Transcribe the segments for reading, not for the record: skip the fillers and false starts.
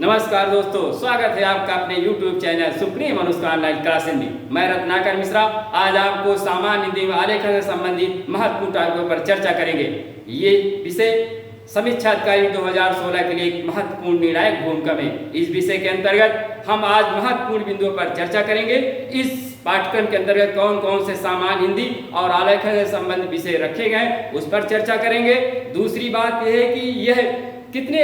नमस्कार दोस्तों, स्वागत है आपका अपने YouTube channel supreme Anushka online classes में। मैं रत्नाकर मिश्रा आज आपको सामान्य हिंदी में आलेखन से संबंधित महत्वपूर्ण टॉपिकों पर चर्चा करेंगे। ये विषय समीक्षा अधिकारी 2016 के लिए एक महत्वपूर्ण निर्णायक भूमिका में। इस विषय के अंतर्गत हम आज महत्वपूर्ण बिंदुओं पर चर्चा करेंगे। इस पाठ्यक्रम के अंतर्गत कौन कौन से सामान्य हिंदी और आलेखन से संबंधित विषय रखे गए उस पर चर्चा करेंगे। दूसरी बात यह है कि यह कितने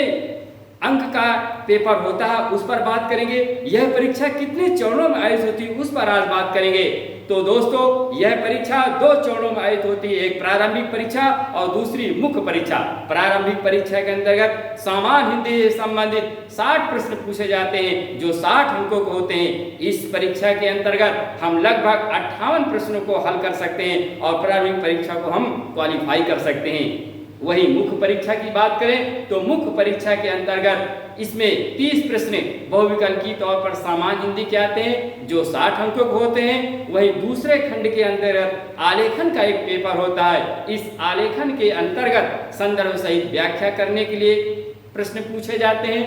अंक का पेपर होता है उस पर बात करेंगे। यह परीक्षा कितने चरणों में आयोजित होती है उस पर आज बात करेंगे। तो दोस्तों, यह परीक्षा 2 चरणों में आयोजित होती है, एक प्रारंभिक परीक्षा और दूसरी मुख्य परीक्षा। प्रारंभिक परीक्षा के अंतर्गत सामान्य हिंदी से संबंधित 60 प्रश्न पूछे जाते हैं जो 60 अंकों के होते हैं। इस परीक्षा के अंतर्गत हम लगभग 58 प्रश्नों को हल कर सकते हैं और प्रारंभिक परीक्षा को हम क्वालिफाई कर सकते हैं। वही मुख्य परीक्षा की बात करें तो मुख्य परीक्षा के अंतर्गत इसमें 30 प्रश्न बहुविकल्पीय तौर पर सामान्य हिंदी के आते हैं जो 60 अंकों के होते हैं। वही दूसरे खंड के अंतर्गत आलेखन का एक पेपर होता है। इस आलेखन के अंतर्गत संदर्भ सहित व्याख्या करने के लिए प्रश्न पूछे जाते हैं।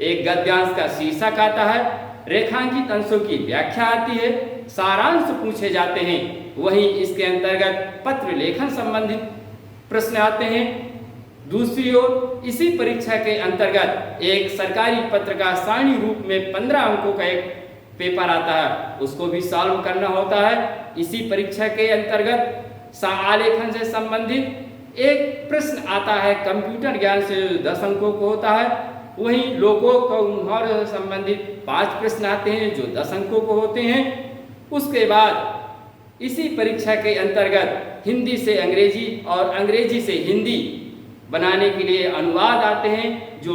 एक गद्यांश का शीर्षक आता है, रेखांकित अंशों की व्याख्या आती है, सारांश पूछे जाते हैं। वही इसके अंतर्गत पत्र लेखन संबंधित प्रश्न आते हैं। दूसरी ओर इसी परीक्षा के अंतर्गत एक सरकारी पत्र का सारणी रूप में 15 अंकों का एक पेपर आता है, उसको भी सॉल्व करना होता है। इसी परीक्षा के अंतर्गत आलेखन से संबंधित एक प्रश्न आता है कंप्यूटर ज्ञान से 10 अंकों को होता है। वहीं लोगों को से संबंधित 5 प्रश्न आते हैं जो 10 अंकों को होते हैं। उसके बाद इसी परीक्षा के अंतर्गत हिंदी से अंग्रेजी और अंग्रेजी से हिंदी बनाने के लिए अनुवाद आते हैं जो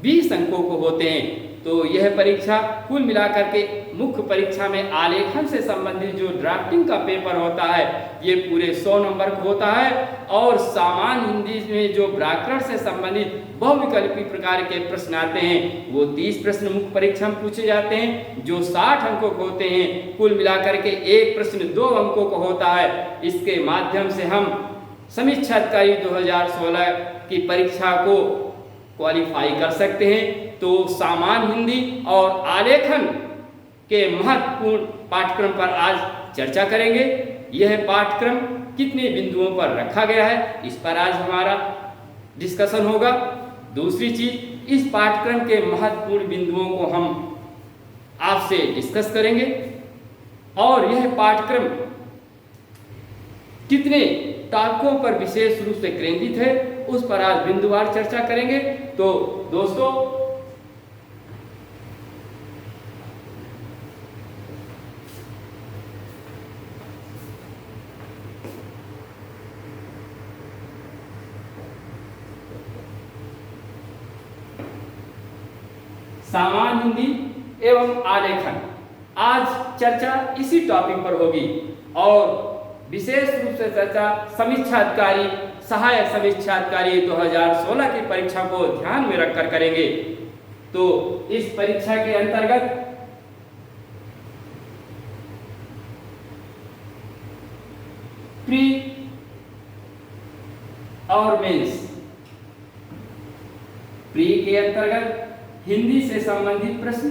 20 अंकों को होते हैं। तो यह परीक्षा कुल मिलाकर के मुख्य परीक्षा में आलेखन से संबंधित जो ड्राफ्टिंग का पेपर होता है ये पूरे 100 नंबर का होता है। और सामान्य हिंदी में जो व्याकरण से संबंधित बहुविकल्पी प्रकार के प्रश्न आते हैं वो 30 प्रश्न मुख्य परीक्षा में पूछे जाते हैं जो 60 अंकों के होते हैं। कुल मिलाकर के एक प्रश्न 2 अंकों का होता है। इसके माध्यम से हम समीक्षा अधिकारी 2016 की परीक्षा को क्वालिफाई कर सकते हैं। तो सामान्य हिंदी और आलेखन के महत्वपूर्ण पाठ्यक्रम पर आज चर्चा करेंगे। यह पाठ्यक्रम कितने बिंदुओं पर रखा गया है इस पर आज हमारा डिस्कशन होगा। दूसरी चीज, इस पाठ्यक्रम के महत्वपूर्ण बिंदुओं को हम आपसे डिस्कस करेंगे और यह पाठ्यक्रम कितने टॉपिकों पर विशेष रूप से केंद्रित है उस पर आज बिंदुवार चर्चा करेंगे। तो दोस्तों, सामान्य हिंदी एवं आलेखन आज चर्चा इसी टॉपिक पर होगी और विशेष रूप से चर्चा समीक्षा अधिकारी सहायक समीक्षा अधिकारी 2016 की परीक्षा को ध्यान में रखकर करेंगे। तो इस परीक्षा के अंतर्गत प्री और मेंस, प्री के अंतर्गत हिंदी से संबंधित प्रश्न,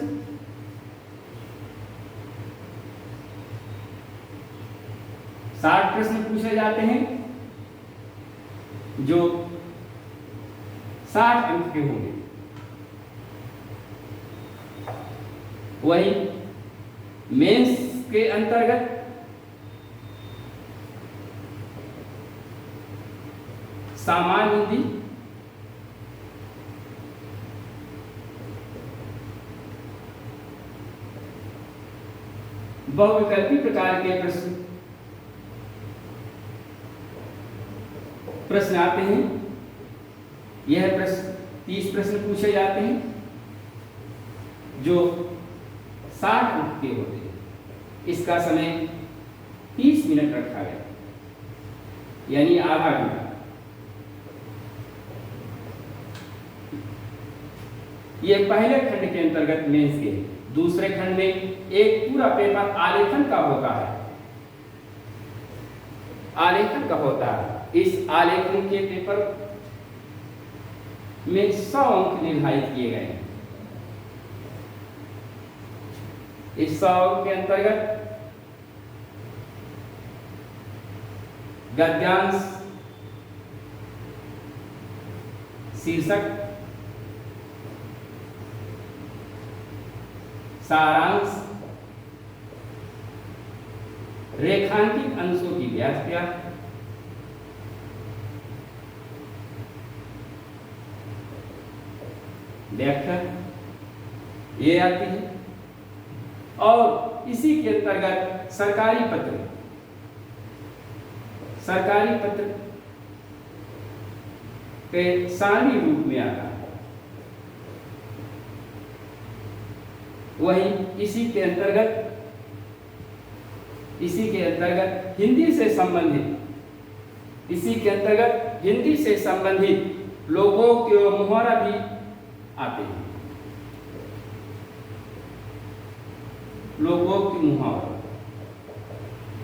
60 प्रश्न पूछे जाते हैं जो 60 अंक के होंगे। वही मेंस के अंतर्गत सामान्य हिंदी, बहुविकल्पी प्रकार के प्रश्न आते हैं। यह प्रश्न 30 प्रश्न पूछे जाते हैं जो 60 अंक के होते हैं। इसका समय 30 मिनट रखा गया यानी आधा घंटा। यह पहले खंड के अंतर्गत मेंस के। दूसरे खंड में एक पूरा पेपर आलेखन का होता है, आलेखन का होता है। इस आलेखन के पेपर में 100 अंक निर्धारित किए गए हैं। इस 100 के अंतर्गत गद्यांश, शीर्षक, सारांश, रेखांकित अंशों की व्याख्या, ये आती है। और इसी के अंतर्गत सरकारी पत्र के सारणी रूप में आता है। वही इसी के अंतर्गत हिंदी से संबंधित लोगों के मुहावरा भी आते हैं। लोगों की मुहावरा,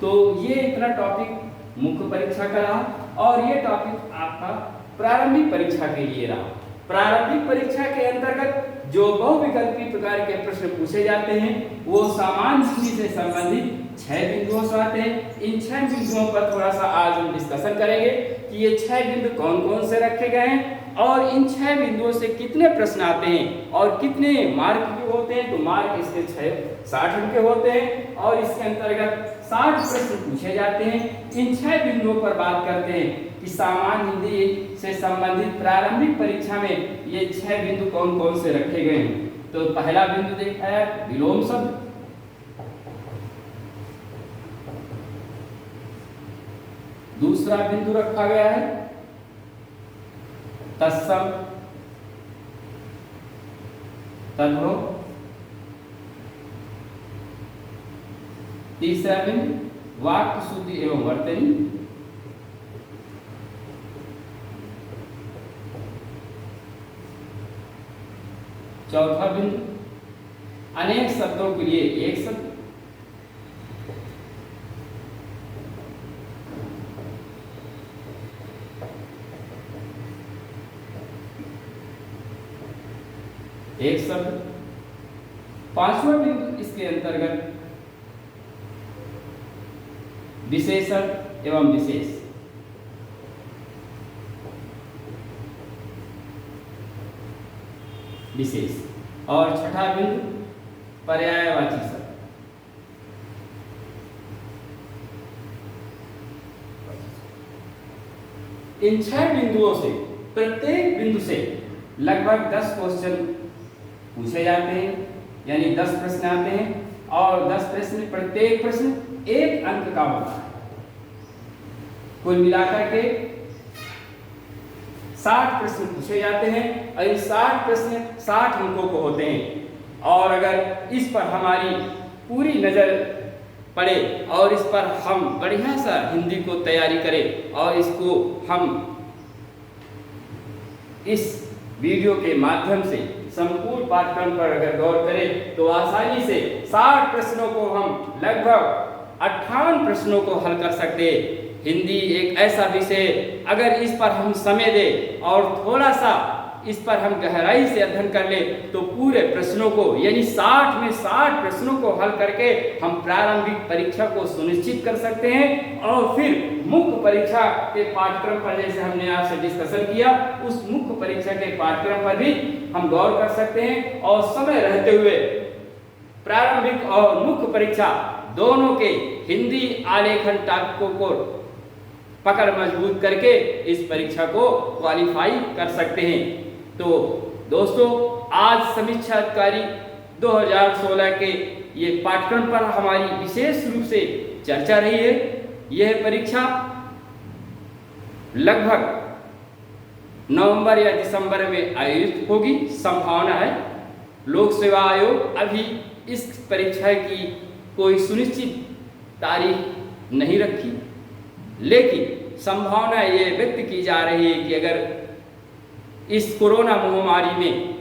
तो ये इतना टॉपिक मुख्य परीक्षा का रहा और ये टॉपिक आपका प्रारंभिक परीक्षा के लिए रहा। प्रारंभिक परीक्षा के अंतर्गत जो बहुविकल्पी प्रकार के प्रश्न पूछे जाते हैं वो सामान्य हिंदी से संबंधित 6 बिंदुओं से आते हैं। इन 6 बिंदुओं पर थोड़ा सा आज हम डिस्कशन करेंगे कि ये 6 बिंदु कौन कौन से रखे गए हैं और इन 6 बिंदुओं से कितने प्रश्न आते हैं और कितने मार्क के होते हैं। तो मार्क इसके 60 अंक के होते हैं और इसके अंतर्गत 60 प्रश्न पूछे जाते हैं। इन 6 बिंदुओं पर बात करते हैं कि सामान्य हिंदी से संबंधित प्रारंभिक परीक्षा में ये 6 बिंदु कौन कौन से रखे गए हैं। तो पहला बिंदु देखा है विलोम शब्द, दूसरा बिंदु रखा गया है तत्सम, तद्भव, तीसरा बिंदु वाक्य शुद्धि एवं वर्तनी, चौथा बिंदु अनेक शब्दों के लिए एक शब्द, एक शब्द, पांचवा बिंदु इसके अंतर्गत विशेषण एवं विशेष, और छठा बिंदु पर्यायवाची शब्द। इन 6 बिंदुओं से प्रत्येक बिंदु से लगभग 10 क्वेश्चन पूछे जाते हैं, यानी 10 प्रश्न आते हैं और 10 प्रश्न, प्रत्येक प्रश्न 1 अंक का होता है। कुल मिलाकर के 60 प्रश्न पूछे जाते हैं और इन 60 प्रश्न 60 अंकों को होते हैं। और अगर इस पर हमारी पूरी नजर पड़े और इस पर हम बढ़िया सा हिंदी को तैयारी करें और इसको हम इस वीडियो के माध्यम से संपूर्ण पाठ्यक्रम पर अगर गौर करें तो आसानी से 60 प्रश्नों को हम लगभग 58 प्रश्नों को हल कर सकते हैं। हिंदी एक ऐसा विषय, अगर इस पर हम समय दें और थोड़ा सा इस पर हम गहराई से अध्ययन कर ले तो पूरे प्रश्नों को, यानी 60 में 60 प्रश्नों को हल करके हम प्रारंभिक परीक्षा को सुनिश्चित कर सकते हैं। और फिर मुख्य परीक्षा के पाठ्यक्रम पर, जैसे हमने आपसे डिस्कशन किया, उस मुख्य परीक्षा के पाठ्यक्रम पर भी हम गौर कर सकते हैं और समय रहते हुए प्रारंभिक और मुख्य परीक्षा दोनों के हिंदी आलेखन टाइपों को पकड़ मजबूत करके इस परीक्षा को क्वालिफाई कर सकते हैं। तो दोस्तों, आज समीक्षा अधिकारी 2016 के ये पाठ्यक्रम पर हमारी विशेष रूप से चर्चा रही है। यह परीक्षा लगभग नवंबर या दिसंबर में आयोजित होगी, संभावना है। लोक सेवा आयोग अभी इस परीक्षा की कोई सुनिश्चित तारीख नहीं रखी, लेकिन संभावना ये व्यक्त की जा रही है कि अगर इस कोरोना महामारी में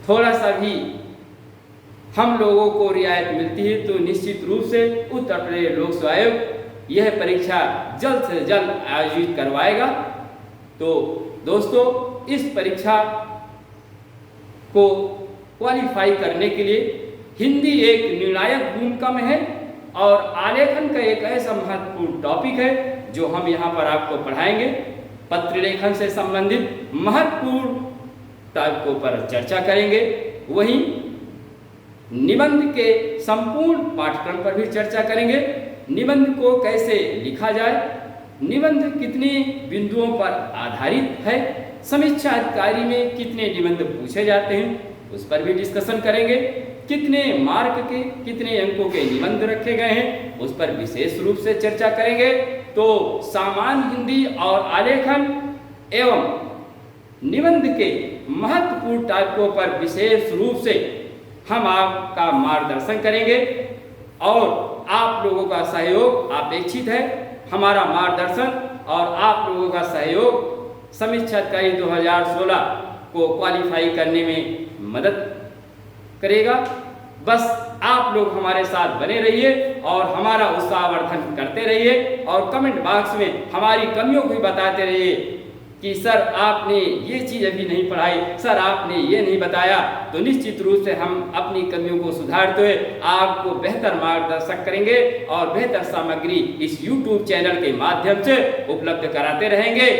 थोड़ा सा भी हम लोगों को रियायत मिलती है तो निश्चित रूप से उत्तर प्रदेश लोक सेवा आयोग यह परीक्षा जल्द से जल्द आयोजित करवाएगा। तो दोस्तों, इस परीक्षा को क्वालिफाई करने के लिए हिंदी एक निर्णायक भूमिका में है और आलेखन का एक ऐसा महत्वपूर्ण टॉपिक है जो हम यहाँ पर आपको पढ़ाएंगे। पत्र लेखन से संबंधित महत्वपूर्ण टॉपिकों पर चर्चा करेंगे। वहीं निबंध के संपूर्ण पाठ्यक्रम पर भी चर्चा करेंगे। निबंध को कैसे लिखा जाए, निबंध कितने बिंदुओं पर आधारित है, समीक्षा अधिकारी में कितने निबंध पूछे जाते हैं उस पर भी डिस्कशन करेंगे। कितने मार्क के कितने अंकों के निबंध रखे गए हैं उस पर विशेष रूप से चर्चा करेंगे। तो सामान्य हिंदी और आलेखन एवं निबंध के महत्वपूर्ण टॉपिकों पर विशेष रूप से हम आपका मार्गदर्शन करेंगे और आप लोगों का सहयोग अपेक्षित है। हमारा मार्गदर्शन और आप लोगों का सहयोग समीक्षा अधिकारी 2016 को क्वालिफाई करने में मदद करेगा। बस आप लोग हमारे साथ बने रहिए और हमारा उत्साहवर्धन करते रहिए और कमेंट बॉक्स में हमारी कमियों को भी बताते रहिए कि सर आपने ये चीज़ अभी नहीं पढ़ाई, सर आपने ये नहीं बताया। तो निश्चित रूप से हम अपनी कमियों को सुधारते हुए आपको बेहतर मार्गदर्शन करेंगे और बेहतर सामग्री इस YouTube चैनल के माध्यम से उपलब्ध कराते रहेंगे।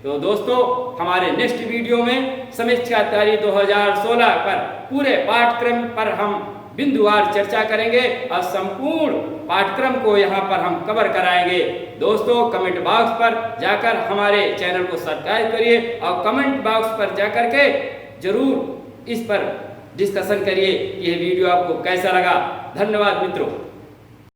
तो दोस्तों हमारे नेक्स्ट वीडियो में समीक्षा अधिकारी 2016 पर पूरे पाठ्यक्रम पर हम बिंदुवार चर्चा करेंगे और संपूर्ण पाठ्यक्रम को यहाँ पर हम कवर कराएंगे। दोस्तों कमेंट बॉक्स पर जाकर हमारे चैनल को सब्सक्राइब करिए और कमेंट बॉक्स पर जाकर के जरूर इस पर डिस्कशन करिए कि यह वीडियो आपको कैसा लगा। धन्यवाद मित्रों।